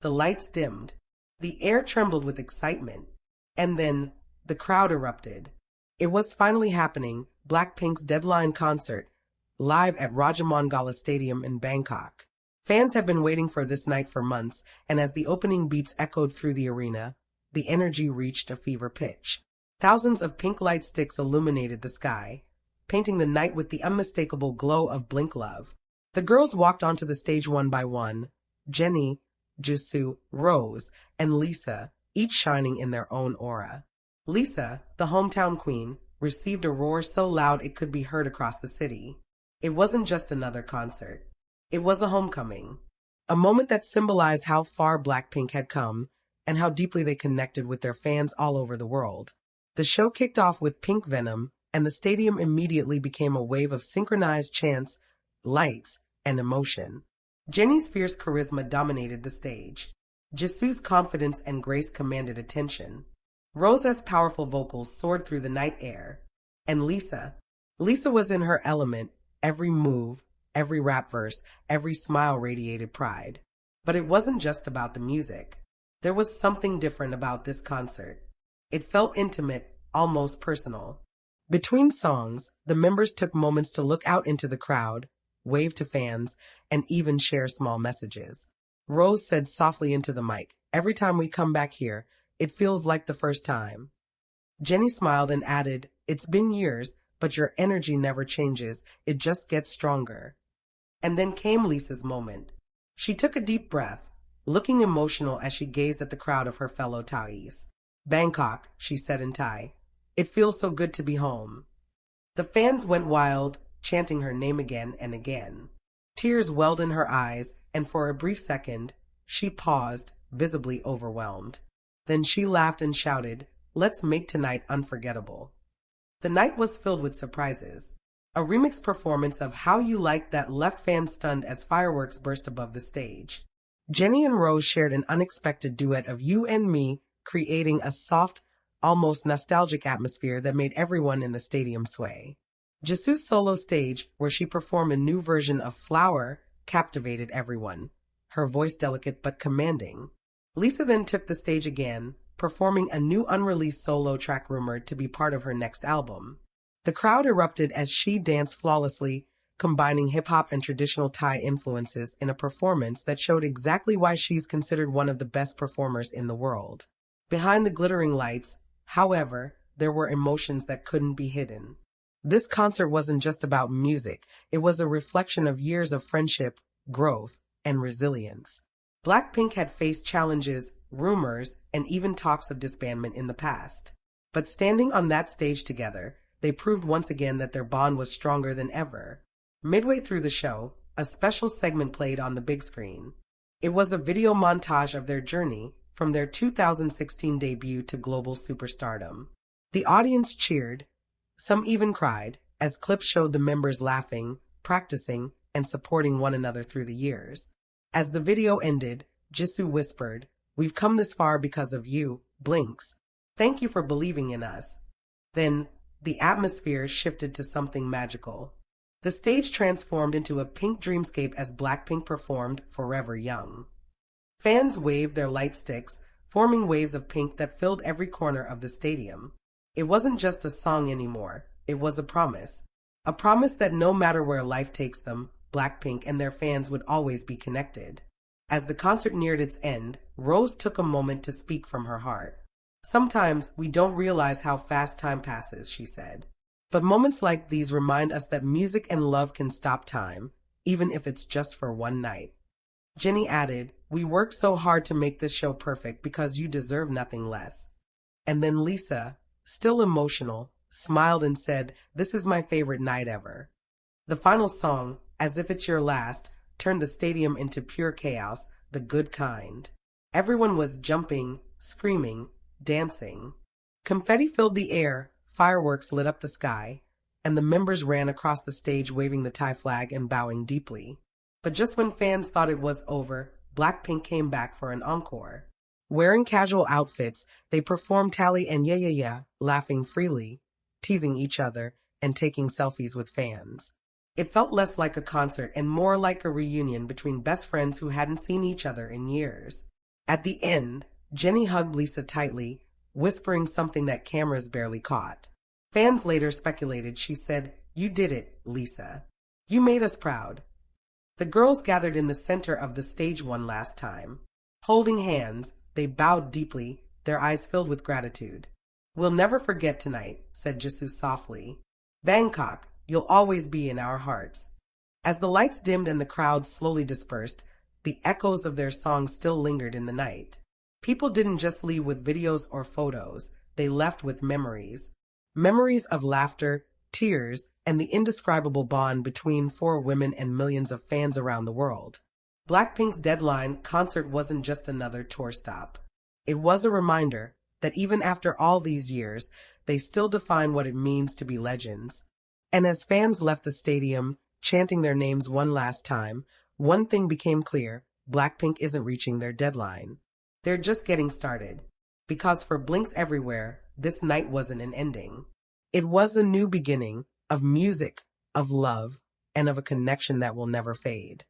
The lights dimmed. The air trembled with excitement. And then, the crowd erupted. It was finally happening, BLACKPINK's deadline concert, live at Rajamangala Stadium in Bangkok. Fans have been waiting for this night for months, and as the opening beats echoed through the arena, the energy reached a fever pitch. Thousands of pink light sticks illuminated the sky, painting the night with the unmistakable glow of Blink love. The girls walked onto the stage one by one, Jennie, JISOO, Rose, and Lisa, each shining in their own aura. Lisa, the hometown queen, received a roar so loud it could be heard across the city. It wasn't just another concert. It was a homecoming. A moment that symbolized how far BLACKPINK had come and how deeply they connected with their fans all over the world. The show kicked off with Pink Venom, and the stadium immediately became a wave of synchronized chants, lights, and emotion. Jennie's fierce charisma dominated the stage. JISOO's confidence and grace commanded attention. Rose's powerful vocals soared through the night air. And Lisa was in her element. Every move, every rap verse, every smile radiated pride. But it wasn't just about the music. There was something different about this concert. It felt intimate, almost personal. Between songs, the members took moments to look out into the crowd, wave to fans, and even share small messages. Rose said softly into the mic, "Every time we come back here, it feels like the first time." Jennie smiled and added, "It's been years, but your energy never changes, it just gets stronger." And then came Lisa's moment. She took a deep breath, looking emotional as she gazed at the crowd of her fellow Thais. "Bangkok," she said in Thai. "It feels so good to be home." The fans went wild, chanting her name again and again. Tears welled in her eyes, and for a brief second, she paused, visibly overwhelmed. Then she laughed and shouted, "Let's make tonight unforgettable." The night was filled with surprises. A remix performance of How You Like That left fans stunned as fireworks burst above the stage. Jennie and Rose shared an unexpected duet of You and Me, creating a soft, almost nostalgic atmosphere that made everyone in the stadium sway. JISOO's solo stage, where she performed a new version of Flower, captivated everyone, her voice delicate but commanding. Lisa then took the stage again, performing a new unreleased solo track rumored to be part of her next album. The crowd erupted as she danced flawlessly, combining hip-hop and traditional Thai influences in a performance that showed exactly why she's considered one of the best performers in the world. Behind the glittering lights, however, there were emotions that couldn't be hidden. This concert wasn't just about music, it was a reflection of years of friendship, growth, and resilience. BLACKPINK had faced challenges, rumors, and even talks of disbandment in the past. But standing on that stage together, they proved once again that their bond was stronger than ever. Midway through the show, a special segment played on the big screen. It was a video montage of their journey, from their 2016 debut to global superstardom. The audience cheered, some even cried, as clips showed the members laughing, practicing, and supporting one another through the years. As the video ended, JISOO whispered, "We've come this far because of you, BLINKs. Thank you for believing in us." Then, the atmosphere shifted to something magical. The stage transformed into a pink dreamscape as BLACKPINK performed Forever Young. Fans waved their light sticks, forming waves of pink that filled every corner of the stadium. It wasn't just a song anymore, it was a promise. A promise that no matter where life takes them, BLACKPINK and their fans would always be connected. As the concert neared its end, Rose took a moment to speak from her heart. "Sometimes we don't realize how fast time passes," she said. "But moments like these remind us that music and love can stop time, even if it's just for one night." Jennie added, "We worked so hard to make this show perfect because you deserve nothing less." And then Lisa, still emotional, smiled and said, "This is my favorite night ever." The final song, As If It's Your Last, turned the stadium into pure chaos, the good kind. Everyone was jumping, screaming, dancing. Confetti filled the air, fireworks lit up the sky, and the members ran across the stage waving the Thai flag and bowing deeply. But just when fans thought it was over, BLACKPINK came back for an encore. Wearing casual outfits, they performed Tally and Yeah Yeah Yeah, laughing freely, teasing each other, and taking selfies with fans. It felt less like a concert and more like a reunion between best friends who hadn't seen each other in years. At the end, Jennie hugged Lisa tightly, whispering something that cameras barely caught. Fans later speculated she said, "You did it, Lisa. You made us proud." The girls gathered in the center of the stage one last time. Holding hands, they bowed deeply, their eyes filled with gratitude. "We'll never forget tonight," said JISOO softly. "Bangkok, you'll always be in our hearts." As the lights dimmed and the crowd slowly dispersed, the echoes of their song still lingered in the night. People didn't just leave with videos or photos, they left with memories. Memories of laughter, tears, and the indescribable bond between four women and millions of fans around the world. Blackpink's Deadline concert wasn't just another tour stop. It was a reminder that even after all these years, they still define what it means to be legends. And as fans left the stadium, chanting their names one last time, one thing became clear: Blackpink isn't reaching their deadline. They're just getting started. Because for Blinks everywhere, this night wasn't an ending. It was a new beginning of music, of love, and of a connection that will never fade.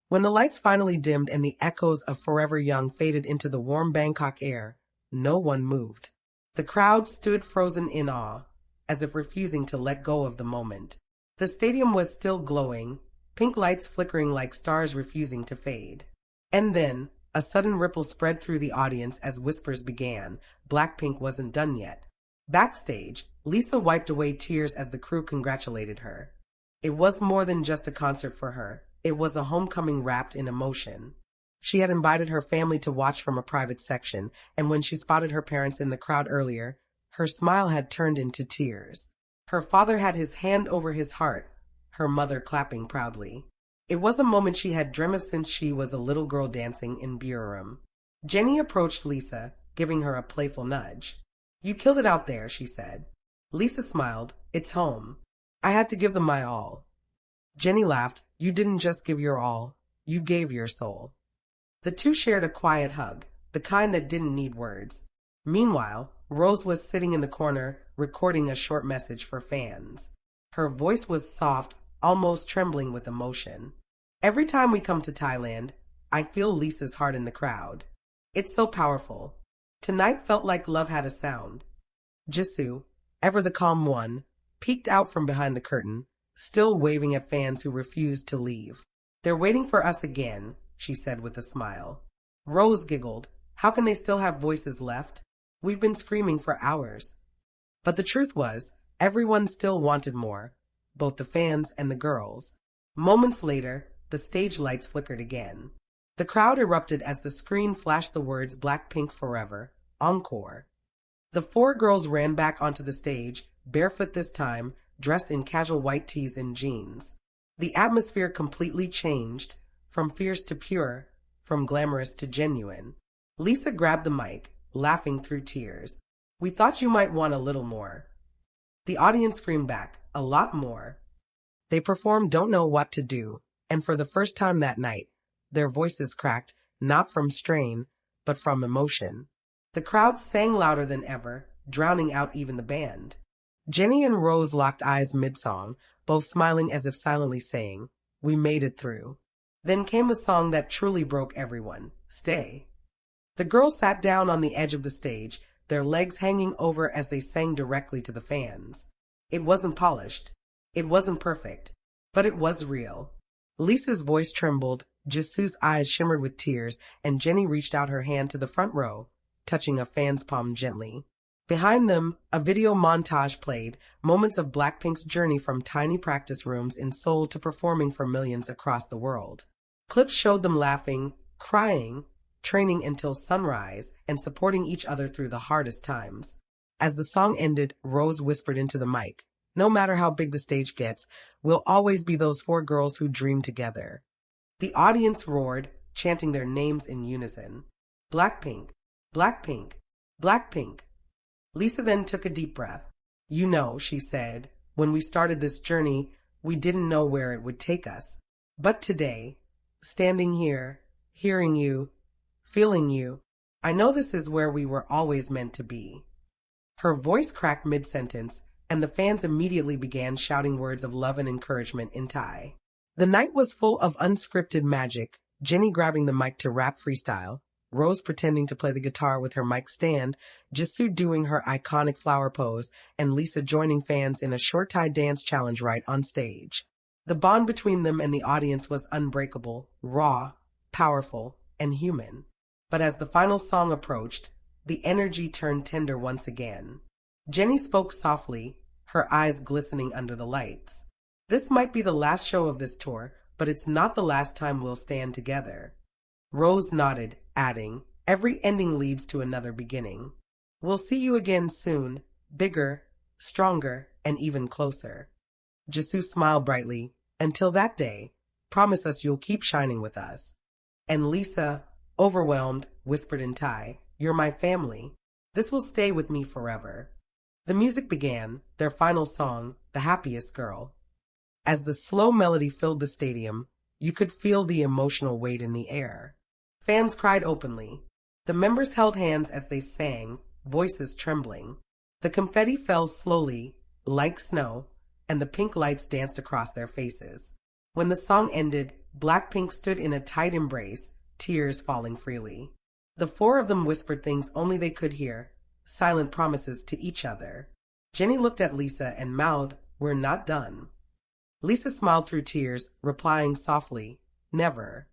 When the lights finally dimmed and the echoes of Forever Young faded into the warm Bangkok air, no one moved. The crowd stood frozen in awe, as if refusing to let go of the moment. The stadium was still glowing, pink lights flickering like stars refusing to fade. And then, a sudden ripple spread through the audience as whispers began. Blackpink wasn't done yet. Backstage, Lisa wiped away tears as the crew congratulated her. It was more than just a concert for her. It was a homecoming wrapped in emotion. She had invited her family to watch from a private section, and when she spotted her parents in the crowd earlier, her smile had turned into tears. Her father had his hand over his heart, her mother clapping proudly. It was a moment she had dreamed of since she was a little girl dancing in Ballroom. Jennie approached Lisa, giving her a playful nudge. "You killed it out there," she said. Lisa smiled. "It's home. I had to give them my all." Jennie laughed. "You didn't just give your all, you gave your soul." The two shared a quiet hug, the kind that didn't need words. Meanwhile, Rose was sitting in the corner, recording a short message for fans. Her voice was soft, almost trembling with emotion. "Every time we come to Thailand, I feel Lisa's heart in the crowd. It's so powerful. Tonight felt like love had a sound." JISOO, ever the calm one, peeked out from behind the curtain, still waving at fans who refused to leave. "They're waiting for us again," she said with a smile. Rose giggled. "How can they still have voices left? We've been screaming for hours." But the truth was, everyone still wanted more, both the fans and the girls. Moments later, the stage lights flickered again. The crowd erupted as the screen flashed the words "Blackpink Forever, Encore." The four girls ran back onto the stage, barefoot this time, dressed in casual white tees and jeans. The atmosphere completely changed, from fierce to pure, from glamorous to genuine. Lisa grabbed the mic, laughing through tears. "We thought you might want a little more." The audience screamed back, "A lot more." They performed Don't Know What to Do, and for the first time that night, their voices cracked, not from strain, but from emotion. The crowd sang louder than ever, drowning out even the band. Jennie and Rose locked eyes mid-song, both smiling as if silently saying, "We made it through." Then came a song that truly broke everyone, "Stay." The girls sat down on the edge of the stage, their legs hanging over as they sang directly to the fans. It wasn't polished. It wasn't perfect. But it was real. Lisa's voice trembled, JISOO's eyes shimmered with tears, and Jennie reached out her hand to the front row, touching a fan's palm gently. Behind them, a video montage played, moments of Blackpink's journey from tiny practice rooms in Seoul to performing for millions across the world. Clips showed them laughing, crying, training until sunrise, and supporting each other through the hardest times. As the song ended, Rose whispered into the mic, "No matter how big the stage gets, we'll always be those four girls who dream together." The audience roared, chanting their names in unison. "Blackpink, Blackpink, Blackpink." Lisa then took a deep breath. "You know," she said, "when we started this journey, we didn't know where it would take us. But today, standing here, hearing you, feeling you, I know this is where we were always meant to be." Her voice cracked mid-sentence, and the fans immediately began shouting words of love and encouragement in Thai. The night was full of unscripted magic, Jennie grabbing the mic to rap freestyle, Rose pretending to play the guitar with her mic stand, Jisoo doing her iconic flower pose, and Lisa joining fans in a short Thai dance challenge right on stage. The bond between them and the audience was unbreakable, raw, powerful, and human. But as the final song approached, the energy turned tender once again. Jennie spoke softly, her eyes glistening under the lights. This might be the last show of this tour, but it's not the last time we'll stand together. Rose nodded, adding, every ending leads to another beginning. We'll see you again soon, bigger, stronger, and even closer. Jisoo smiled brightly. Until that day, promise us you'll keep shining with us. And Lisa, overwhelmed, whispered in Thai, you're my family. This will stay with me forever. The music began, their final song, The Happiest Girl. As the slow melody filled the stadium, you could feel the emotional weight in the air. Fans cried openly. The members held hands as they sang, voices trembling. The confetti fell slowly, like snow, and the pink lights danced across their faces. When the song ended, BLACKPINK stood in a tight embrace, tears falling freely. The four of them whispered things only they could hear, silent promises to each other. Jennie looked at Lisa and mouthed, we're not done. Lisa smiled through tears, replying softly, never.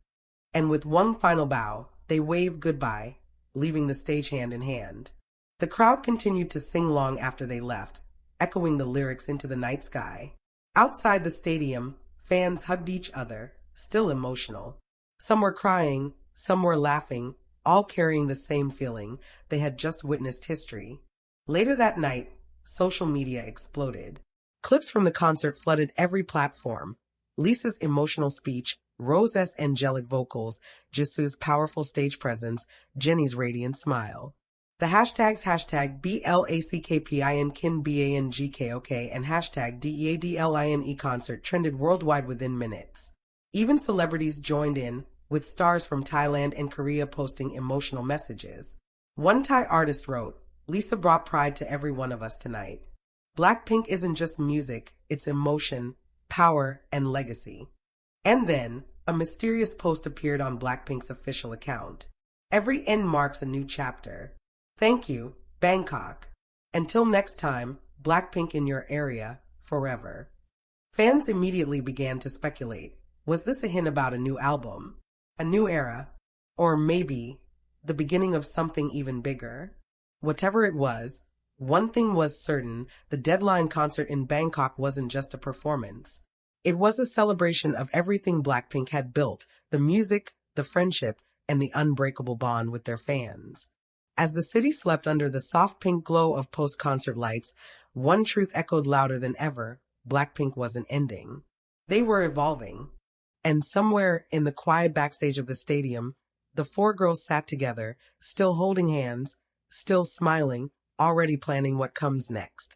And with one final bow, they waved goodbye, leaving the stage hand in hand. The crowd continued to sing long after they left, echoing the lyrics into the night sky. Outside the stadium, fans hugged each other, still emotional. Some were crying, some were laughing, all carrying the same feeling they had just witnessed history. Later that night, social media exploded. Clips from the concert flooded every platform. Lisa's emotional speech, Rose's angelic vocals, Jisoo's powerful stage presence, Jennie's radiant smile. The hashtags #BLACKPINK and #DEADLINE concert trended worldwide within minutes. Even celebrities joined in, with stars from Thailand and Korea posting emotional messages. One Thai artist wrote, Lisa brought pride to every one of us tonight. BLACKPINK isn't just music, it's emotion, power, and legacy. And then, a mysterious post appeared on BLACKPINK's official account. Every end marks a new chapter. Thank you, Bangkok. Until next time, BLACKPINK in your area, forever. Fans immediately began to speculate. Was this a hint about a new album? A new era? Or maybe the beginning of something even bigger? Whatever it was, one thing was certain, the Deadline concert in Bangkok wasn't just a performance. It was a celebration of everything BLACKPINK had built, the music, the friendship, and the unbreakable bond with their fans. As the city slept under the soft pink glow of post-concert lights, one truth echoed louder than ever, BLACKPINK wasn't ending. They were evolving. And somewhere in the quiet backstage of the stadium, the four girls sat together, still holding hands, still smiling, already planning what comes next.